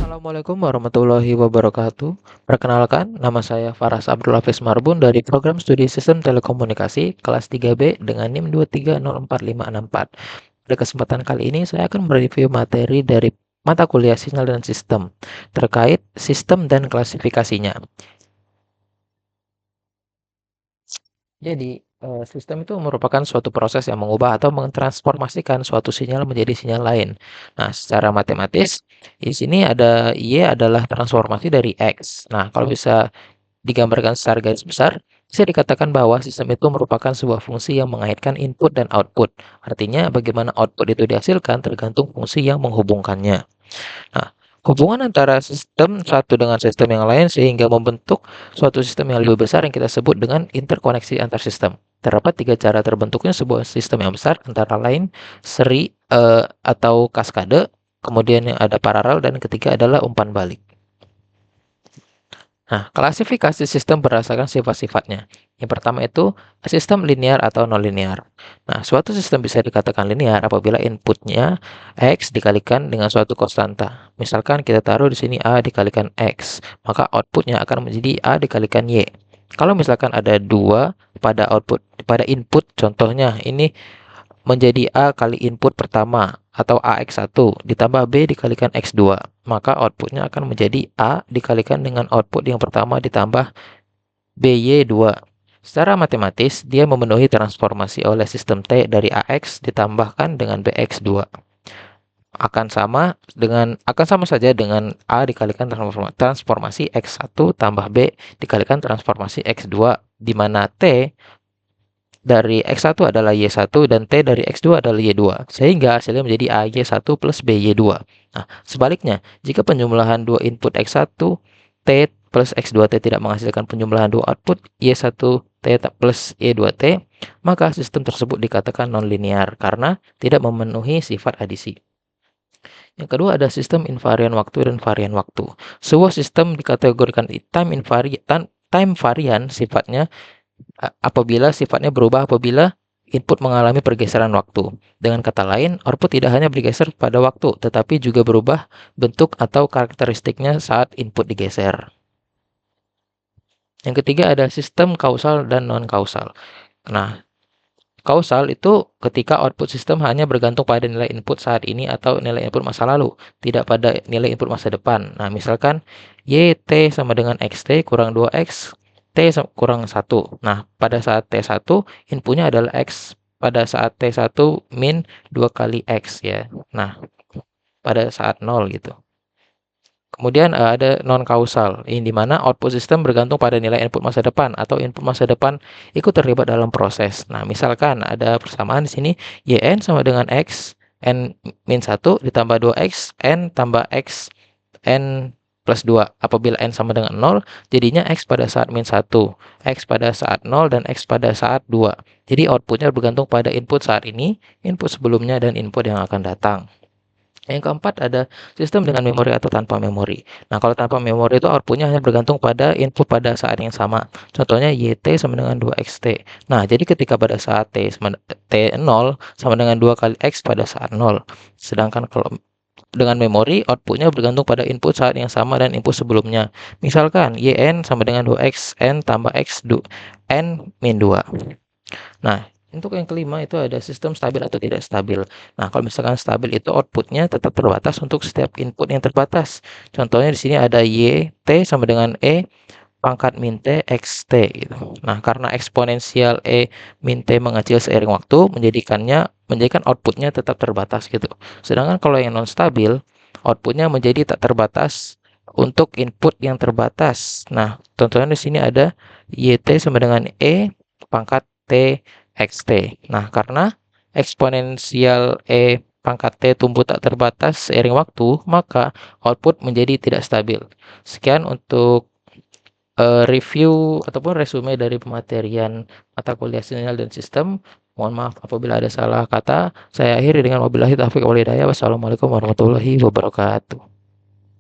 Assalamualaikum warahmatullahi wabarakatuh. Perkenalkan, nama saya Faras Abdul Hafiz Marbun dari Program Studi Sistem Telekomunikasi kelas 3B dengan NIM 2304564. Pada kesempatan kali ini saya akan mereview materi dari mata kuliah Sinyal dan Sistem terkait sistem dan klasifikasinya. Jadi, sistem itu merupakan suatu proses yang mengubah atau mentransformasikan suatu sinyal menjadi sinyal lain. Nah, secara matematis, di sini ada Y adalah transformasi dari X. Nah, kalau bisa digambarkan secara garis besar, bisa dikatakan bahwa sistem itu merupakan sebuah fungsi yang mengaitkan input dan output. Artinya, bagaimana output itu dihasilkan tergantung fungsi yang menghubungkannya. Nah, hubungan antara sistem satu dengan sistem yang lain sehingga membentuk suatu sistem yang lebih besar yang kita sebut dengan interkoneksi antar sistem. Terdapat tiga cara terbentuknya sebuah sistem yang besar, antara lain seri atau kaskade, kemudian yang ada paralel, dan ketiga adalah umpan balik. Nah, klasifikasi sistem berdasarkan sifat-sifatnya. Yang pertama itu sistem linear atau non-linear. Nah, suatu sistem bisa dikatakan linear apabila inputnya X dikalikan dengan suatu konstanta. Misalkan kita taruh di sini A dikalikan X, maka outputnya akan menjadi A dikalikan Y. Kalau misalkan ada 2 pada input, contohnya ini menjadi A kali input pertama atau AX1 ditambah B dikalikan X2, maka outputnya akan menjadi A dikalikan dengan output yang pertama ditambah BY2. Secara matematis, dia memenuhi transformasi oleh sistem T dari AX ditambahkan dengan BX2. Akan sama saja dengan A dikalikan transformasi X1 tambah B dikalikan transformasi X2, di mana T dari X1 adalah Y1 dan T dari X2 adalah Y2. Sehingga hasilnya menjadi AY1 plus BY2. Nah, sebaliknya, jika penjumlahan dua input X1 T plus X2T tidak menghasilkan penjumlahan dua output Y1T plus Y2T, maka sistem tersebut dikatakan non-linear karena tidak memenuhi sifat adisi. Yang kedua ada sistem invarian waktu dan varian waktu. Sebuah sistem dikategorikan time varian sifatnya apabila sifatnya berubah apabila input mengalami pergeseran waktu. Dengan kata lain, output tidak hanya bergeser pada waktu, tetapi juga berubah bentuk atau karakteristiknya saat input digeser. Yang ketiga ada sistem kausal dan non-kausal. Nah, kausal itu ketika output sistem hanya bergantung pada nilai input saat ini atau nilai input masa lalu, tidak pada nilai input masa depan. Nah, misalkan YT sama dengan XT kurang 2X, T kurang 1. Nah, pada saat T1, inputnya adalah X. Pada saat T1 min 2 kali X ya. Nah, pada saat 0 gitu. Kemudian ada non-kausal, ini di mana output sistem bergantung pada nilai input masa depan atau input masa depan ikut terlibat dalam proses. Nah, misalkan ada persamaan di sini, YN sama dengan X, N min 1 ditambah 2X, N tambah X, N plus 2. Apabila N sama dengan 0, jadinya X pada saat min 1, X pada saat 0, dan X pada saat 2. Jadi outputnya bergantung pada input saat ini, input sebelumnya, dan input yang akan datang. Yang keempat ada sistem dengan memori atau tanpa memori. Nah, kalau tanpa memori itu outputnya hanya bergantung pada input pada saat yang sama. Contohnya YT sama dengan 2XT. Nah, jadi ketika pada saat T0 sama dengan 2 kali X pada saat 0. Sedangkan kalau dengan memori, outputnya bergantung pada input saat yang sama dan input sebelumnya. Misalkan YN sama dengan 2X, N tambah X, N min 2. Nah, untuk yang kelima itu ada sistem stabil atau tidak stabil. Nah, kalau misalkan stabil itu outputnya tetap terbatas untuk setiap input yang terbatas. Contohnya di sini ada Y, T sama dengan E pangkat min T X T gitu. Nah, karena eksponensial E min T mengecil seiring waktu, menjadikan outputnya tetap terbatas gitu. Sedangkan kalau yang non stabil, outputnya menjadi tak terbatas untuk input yang terbatas. Nah, contohnya di sini ada YT sama dengan E pangkat T X T. Nah, karena eksponensial E pangkat T tumbuh tak terbatas seiring waktu, maka output menjadi tidak stabil. Sekian untuk review ataupun resume dari pematerian mata kuliah sinyal dan sistem. Mohon maaf apabila ada salah kata. Saya akhiri dengan wabillahi taufiq wal hidayah. Wassalamualaikum warahmatullahi wabarakatuh.